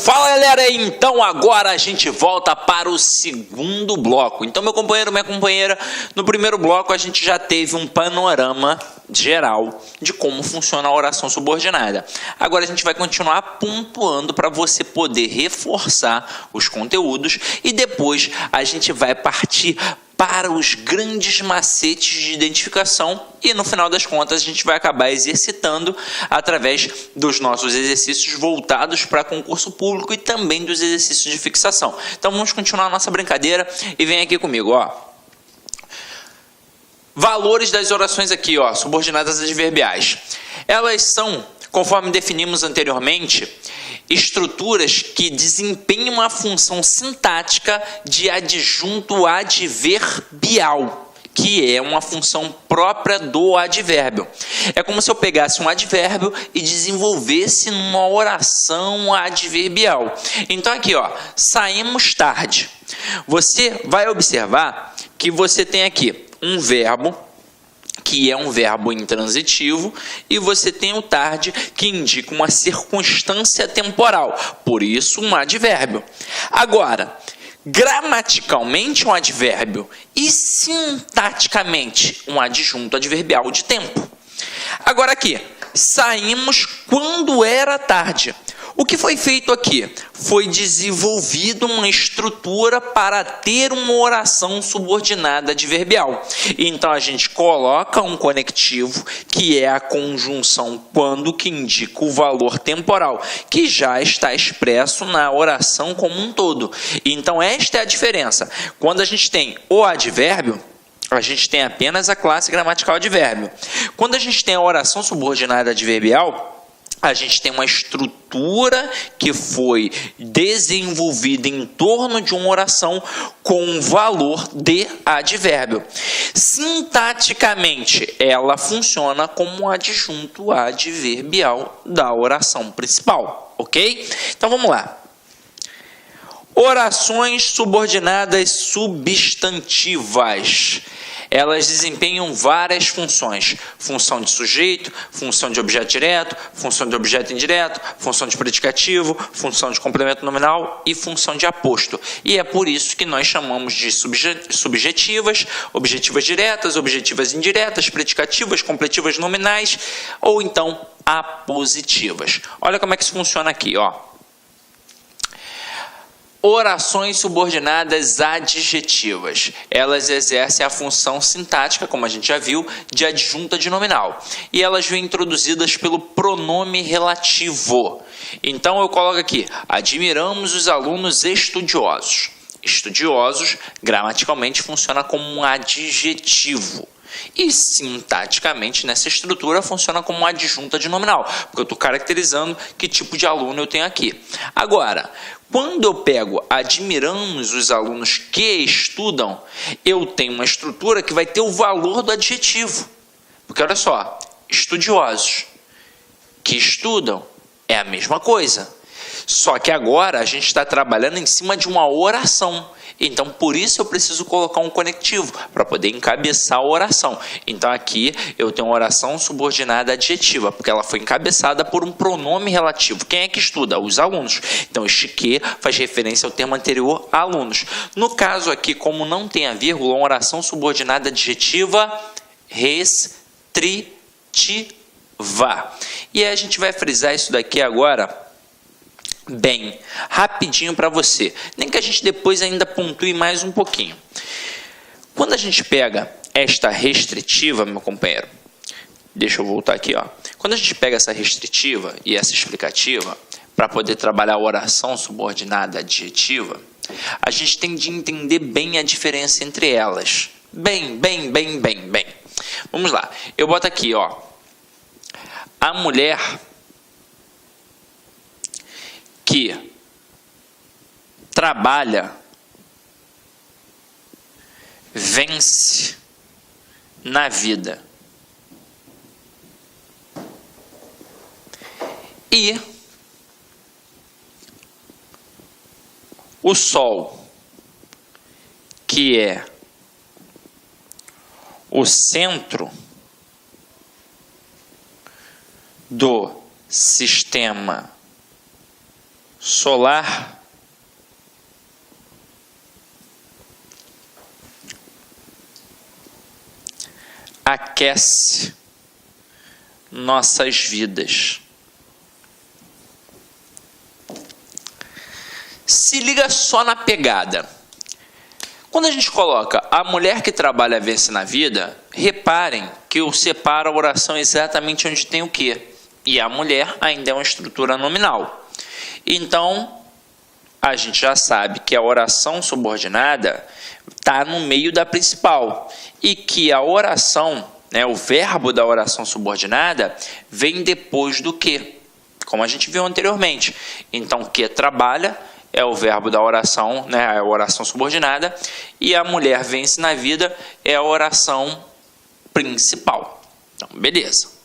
Fala galera, então agora a gente volta para o segundo bloco. Então meu companheiro, minha companheira, no primeiro bloco a gente já teve um panorama geral de como funciona a oração subordinada. Agora a gente vai continuar pontuando para você poder reforçar os conteúdos e depois a gente vai partir para os grandes macetes de identificação e no final das contas a gente vai acabar exercitando através dos nossos exercícios voltados para concurso público e também dos exercícios de fixação. Então vamos continuar a nossa brincadeira e vem aqui comigo, ó. Valores das orações aqui, ó, subordinadas adverbiais. Elas são, conforme definimos anteriormente, estruturas que desempenham a função sintática de adjunto adverbial, que é uma função própria do advérbio. É como se eu pegasse um advérbio e desenvolvesse numa oração adverbial. Então aqui, ó, saímos tarde. Você vai observar que você tem aqui um verbo, que é um verbo intransitivo, e você tem o tarde, que indica uma circunstância temporal, por isso um advérbio. Agora, gramaticalmente um advérbio e sintaticamente um adjunto adverbial de tempo. Agora aqui, saímos quando era tarde. O que foi feito aqui? Foi desenvolvido uma estrutura para ter uma oração subordinada adverbial. Então, a gente coloca um conectivo, que é a conjunção quando, que indica o valor temporal, que já está expresso na oração como um todo. Então, esta é a diferença. Quando a gente tem o advérbio, a gente tem apenas a classe gramatical advérbio. Quando a gente tem a oração subordinada adverbial, a gente tem uma estrutura que foi desenvolvida em torno de uma oração com um valor de advérbio. Sintaticamente, ela funciona como um adjunto adverbial da oração principal, ok? Então vamos lá. Orações subordinadas substantivas. Elas desempenham várias funções. Função de sujeito, função de objeto direto, função de objeto indireto, função de predicativo, função de complemento nominal e função de aposto. E é por isso que nós chamamos de subjetivas, objetivas diretas, objetivas indiretas, predicativas, completivas nominais ou então apositivas. Olha como é que isso funciona aqui, ó. Orações subordinadas adjetivas. Elas exercem a função sintática, como a gente já viu, de adjunta de nominal. E elas vêm introduzidas pelo pronome relativo. Então eu coloco aqui, admiramos os alunos estudiosos. Estudiosos, gramaticalmente, funciona como um adjetivo. E sintaticamente, nessa estrutura, funciona como uma adjunta de nominal, porque eu estou caracterizando que tipo de aluno eu tenho aqui. Agora, quando eu pego admiramos os alunos que estudam, eu tenho uma estrutura que vai ter o valor do adjetivo. Porque olha só, estudiosos que estudam é a mesma coisa. Só que agora a gente está trabalhando em cima de uma oração. Então, por isso eu preciso colocar um conectivo, para poder encabeçar a oração. Então, aqui eu tenho uma oração subordinada adjetiva, porque ela foi encabeçada por um pronome relativo. Quem é que estuda? Os alunos. Então, este que faz referência ao termo anterior, alunos. No caso aqui, como não tem a vírgula, uma oração subordinada adjetiva restritiva. E aí a gente vai frisar isso daqui agora bem rapidinho para você, nem que a gente depois ainda pontue mais um pouquinho. Quando a gente pega esta restritiva, meu companheiro, deixa eu voltar aqui, ó. Quando a gente pega essa restritiva e essa explicativa para poder trabalhar a oração subordinada adjetiva, a gente tem de entender bem a diferença entre elas. Bem. Vamos lá. Eu boto aqui, ó. A mulher que trabalha, vence na vida. E o sol, que é o centro do sistema solar aquece nossas vidas. Se liga só na pegada. Quando a gente coloca a mulher que trabalha vence na vida, reparem que eu separo a oração exatamente onde tem o quê? E a mulher ainda é uma estrutura nominal. Então, a gente já sabe que a oração subordinada está no meio da principal. E que a oração, o verbo da oração subordinada, vem depois do que, como a gente viu anteriormente. Então, que trabalha é o verbo da oração, a oração subordinada, e a mulher vence na vida é a oração principal. Então, beleza.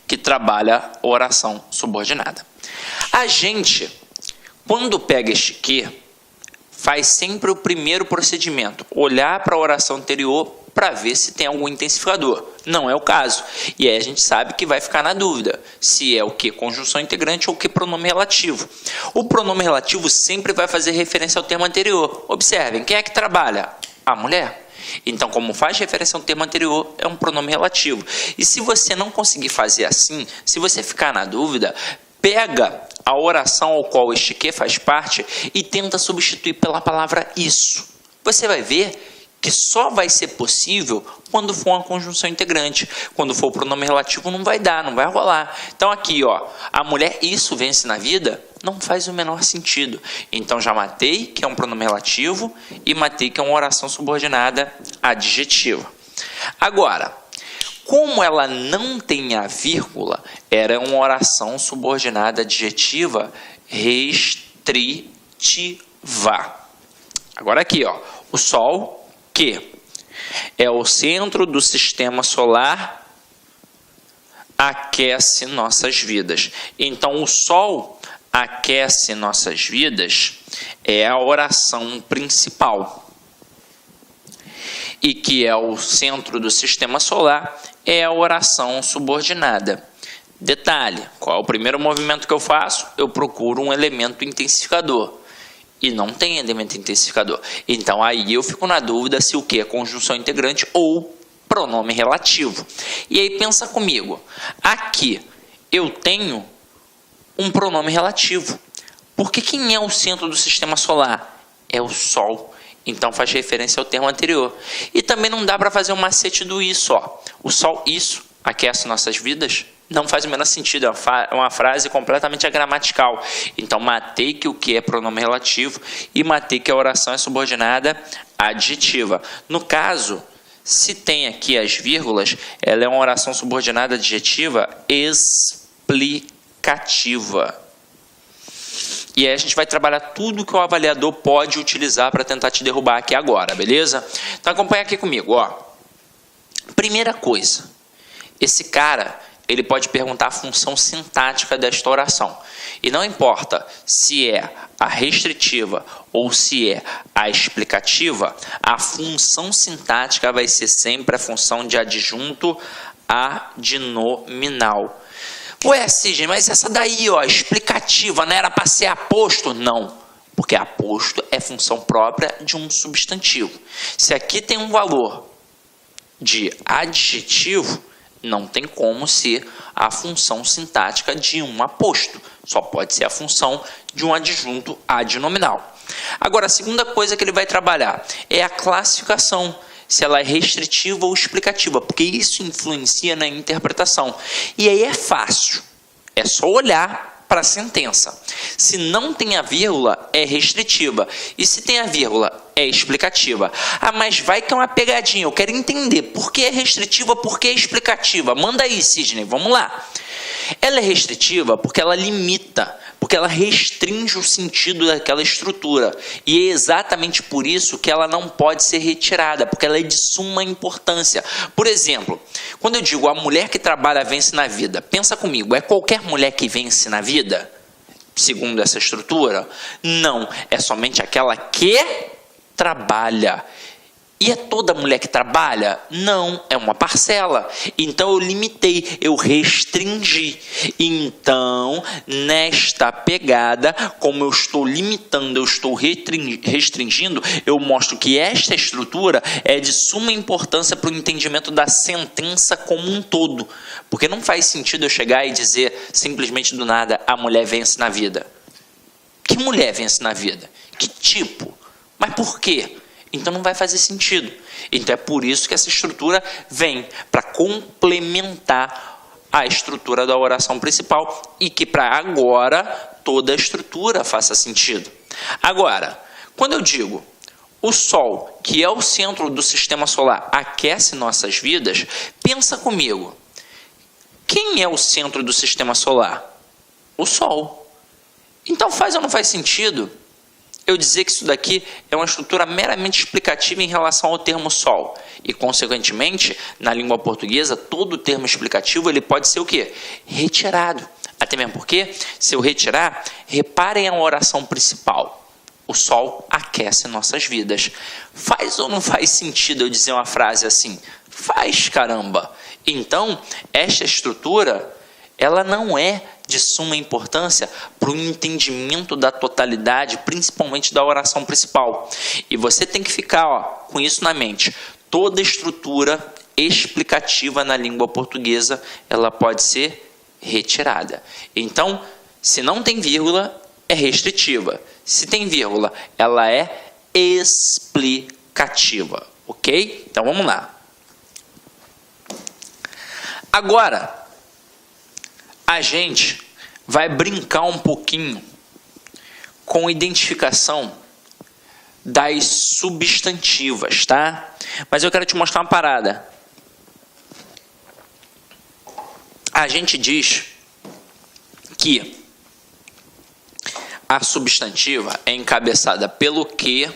Que trabalha a oração subordinada. A gente, quando pega este que, faz sempre o primeiro procedimento, olhar para a oração anterior para ver se tem algum intensificador. Não é o caso. E aí a gente sabe que vai ficar na dúvida se é o que conjunção integrante ou o que pronome relativo. O pronome relativo sempre vai fazer referência ao termo anterior. Observem, quem é que trabalha? A mulher. Então, como faz referência ao termo anterior, é um pronome relativo. E se você não conseguir fazer assim, se você ficar na dúvida, pega a oração ao qual este que faz parte e tenta substituir pela palavra isso. Você vai ver que só vai ser possível quando for uma conjunção integrante. Quando for o pronome relativo não vai dar, não vai rolar. Então aqui, a mulher isso vence na vida, não faz o menor sentido. Então já matei que é um pronome relativo e matei que é uma oração subordinada adjetiva. Agora, como ela não tem a vírgula, era uma oração subordinada adjetiva restritiva. Agora aqui, o Sol, que é o centro do sistema solar, aquece nossas vidas. Então, o Sol aquece nossas vidas é a oração principal. E que é o centro do sistema solar é a oração subordinada. Detalhe, qual é o primeiro movimento que eu faço? Eu procuro um elemento intensificador. E não tem elemento intensificador. Então, aí eu fico na dúvida se o que é conjunção integrante ou pronome relativo. E aí, pensa comigo. Aqui, eu tenho um pronome relativo. Porque quem é o centro do sistema solar? É o Sol. Então, faz referência ao termo anterior. E também não dá para fazer um macete do isso. O Sol, isso, aquece nossas vidas. Não faz o menor sentido, é uma frase completamente agramatical. Então, matei que o que é pronome relativo e matei que a oração é subordinada adjetiva. No caso, se tem aqui as vírgulas, ela é uma oração subordinada adjetiva explicativa. E aí a gente vai trabalhar tudo que o avaliador pode utilizar para tentar te derrubar aqui agora, beleza? Então, acompanha aqui comigo, Primeira coisa, esse cara, ele pode perguntar a função sintática desta oração. E não importa se é a restritiva ou se é a explicativa, a função sintática vai ser sempre a função de adjunto adnominal. Ué, Sidney, mas essa daí, explicativa, não era para ser aposto? Não, porque aposto é função própria de um substantivo. Se aqui tem um valor de adjetivo, não tem como ser a função sintática de um aposto. Só pode ser a função de um adjunto adnominal. Agora, a segunda coisa que ele vai trabalhar é a classificação, se ela é restritiva ou explicativa, porque isso influencia na interpretação. E aí é fácil, é só olhar para a sentença. Se não tem a vírgula, é restritiva. E se tem a vírgula, é explicativa. Mas vai que é uma pegadinha. Eu quero entender por que é restritiva, por que é explicativa. Manda aí, Sidney, vamos lá. Ela é restritiva porque ela limita, porque ela restringe o sentido daquela estrutura. E é exatamente por isso que ela não pode ser retirada, porque ela é de suma importância. Por exemplo, quando eu digo a mulher que trabalha vence na vida, pensa comigo, é qualquer mulher que vence na vida? Segundo essa estrutura? Não, é somente aquela que trabalha. E é toda mulher que trabalha? Não, é uma parcela. Então eu limitei, eu restringi. Então, nesta pegada, como eu estou limitando, eu estou restringindo, eu mostro que esta estrutura é de suma importância para o entendimento da sentença como um todo. Porque não faz sentido eu chegar e dizer simplesmente do nada, a mulher vence na vida. Que mulher vence na vida? Que tipo? Mas por quê? Então não vai fazer sentido. Então é por isso que essa estrutura vem para complementar a estrutura da oração principal e que para agora toda a estrutura faça sentido. Agora, quando eu digo o Sol, que é o centro do sistema solar, aquece nossas vidas, pensa comigo. Quem é o centro do sistema solar? O Sol. Então faz ou não faz sentido eu dizer que isso daqui é uma estrutura meramente explicativa em relação ao termo Sol. E, consequentemente, na língua portuguesa, todo termo explicativo ele pode ser o quê? Retirado. Até mesmo porque, se eu retirar, reparem a oração principal. O Sol aquece nossas vidas. Faz ou não faz sentido eu dizer uma frase assim? Faz, caramba! Então, esta estrutura, ela não é de suma importância para o entendimento da totalidade, principalmente da oração principal. E você tem que ficar com isso na mente. Toda estrutura explicativa na língua portuguesa, ela pode ser retirada. Então, se não tem vírgula, é restritiva. Se tem vírgula, ela é explicativa. Ok? Então, vamos lá. Agora, a gente vai brincar um pouquinho com identificação das substantivas, tá? Mas eu quero te mostrar uma parada. A gente diz que a substantiva é encabeçada pelo que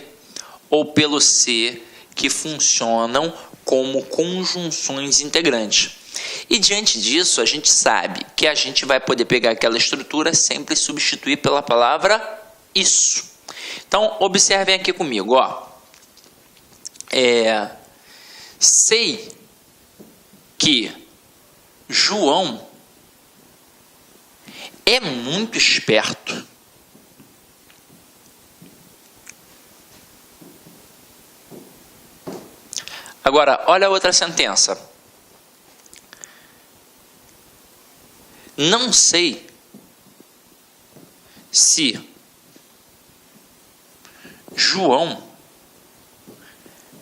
ou pelo se que funcionam como conjunções integrantes. E diante disso, a gente sabe que a gente vai poder pegar aquela estrutura sempre e substituir pela palavra isso. Então, observem aqui comigo, ó. Sei que João é muito esperto. Agora, olha a outra sentença. Não sei se João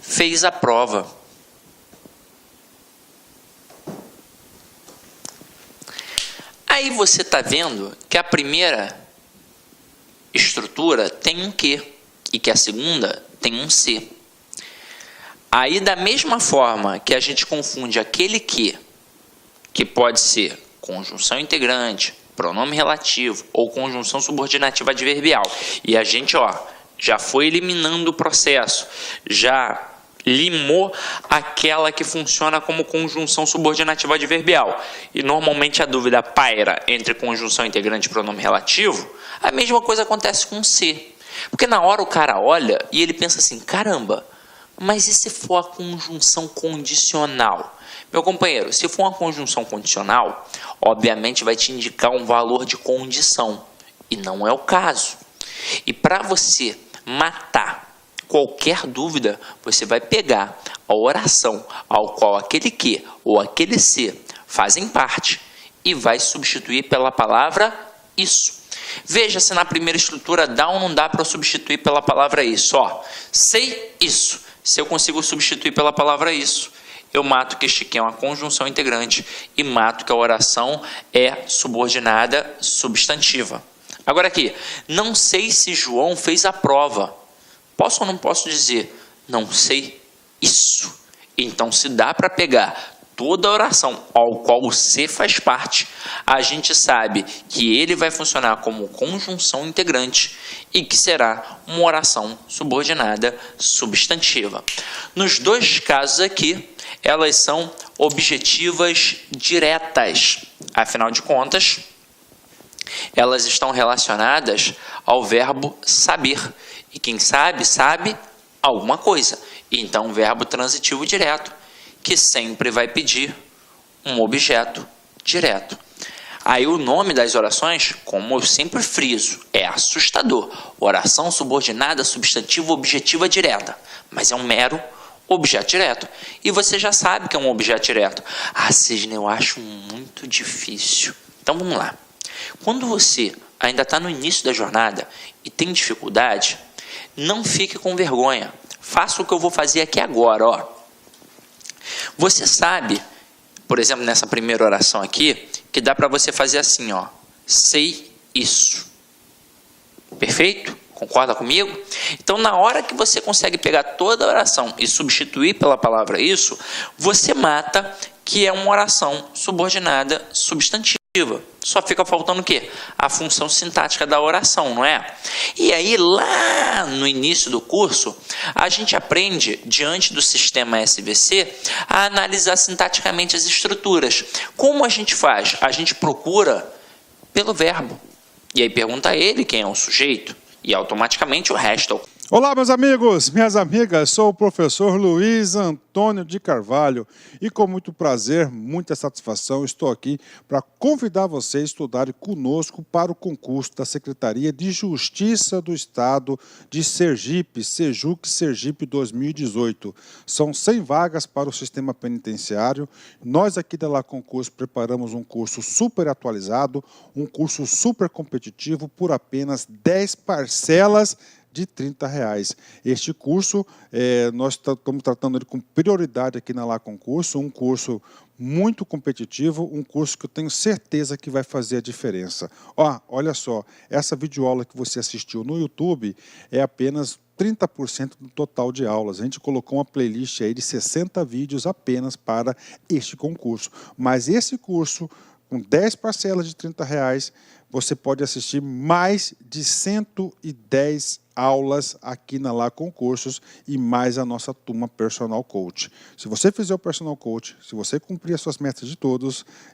fez a prova. Aí você está vendo que a primeira estrutura tem um que e que a segunda tem um se. Aí, da mesma forma que a gente confunde aquele que pode ser conjunção integrante, pronome relativo ou conjunção subordinativa adverbial. E a gente, já foi eliminando o processo, já limou aquela que funciona como conjunção subordinativa adverbial. E normalmente a dúvida paira entre conjunção integrante e pronome relativo. A mesma coisa acontece com se. Porque na hora o cara olha e ele pensa assim, caramba, mas e se for a conjunção condicional? Meu companheiro, se for uma conjunção condicional, obviamente vai te indicar um valor de condição. E não é o caso. E para você matar qualquer dúvida, você vai pegar a oração ao qual aquele que ou aquele se fazem parte e vai substituir pela palavra isso. Veja se na primeira estrutura dá ou não dá para substituir pela palavra isso. Sei isso. Se eu consigo substituir pela palavra isso, eu mato que este que é uma conjunção integrante e mato que a oração é subordinada substantiva. Agora aqui, não sei se João fez a prova. Posso ou não posso dizer? Não sei isso. Então, se dá para pegar toda a oração ao qual o se faz parte, a gente sabe que ele vai funcionar como conjunção integrante e que será uma oração subordinada substantiva. Nos dois casos aqui, elas são objetivas diretas. Afinal de contas, elas estão relacionadas ao verbo saber. E quem sabe, sabe alguma coisa. Então, verbo transitivo direto, que sempre vai pedir um objeto direto. Aí o nome das orações, como eu sempre friso, é assustador. Oração subordinada, substantivo, objetiva direta. Mas é um mero objeto direto. E você já sabe que é um objeto direto. Ah, Sidney, eu acho muito difícil. Então vamos lá. Quando você ainda está no início da jornada e tem dificuldade, não fique com vergonha. Faça o que eu vou fazer aqui agora. Ó. Você sabe, por exemplo, nessa primeira oração aqui, que dá para você fazer assim, ó. Sei isso. Perfeito? Concorda comigo? Então, na hora que você consegue pegar toda a oração e substituir pela palavra isso, você mata que é uma oração subordinada substantiva. Só fica faltando o quê? A função sintática da oração, não é? E aí, lá no início do curso, a gente aprende, diante do sistema SVC, a analisar sintaticamente as estruturas. Como a gente faz? A gente procura pelo verbo. E aí pergunta a ele quem é o sujeito. E automaticamente o resto. Olá, meus amigos, minhas amigas, sou o professor Luiz Antônio de Carvalho e com muito prazer, muita satisfação, estou aqui para convidar vocês a estudarem conosco para o concurso da Secretaria de Justiça do Estado de Sergipe, Sejuc Sergipe 2018. São 100 vagas para o sistema penitenciário. Nós aqui da La Concurso preparamos um curso super atualizado, um curso super competitivo por apenas 10 parcelas de R$30. Este curso, nós estamos tratando ele com prioridade aqui na La Concurso, um curso muito competitivo, um curso que eu tenho certeza que vai fazer a diferença. Olha só, essa videoaula que você assistiu no YouTube é apenas 30% do total de aulas. A gente colocou uma playlist aí de 60 vídeos apenas para este concurso. Mas esse curso, com 10 parcelas de R$30, você pode assistir mais de 110 aulas aqui na La Concursos e mais a nossa turma Personal Coach. Se você fizer o Personal Coach, se você cumprir as suas metas de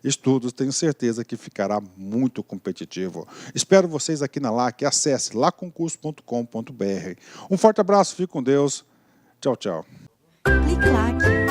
estudos, tenho certeza que ficará muito competitivo. Espero vocês aqui na LAC, acesse laconcurso.com.br. Um forte abraço, fique com Deus. Tchau, tchau. Clique lá.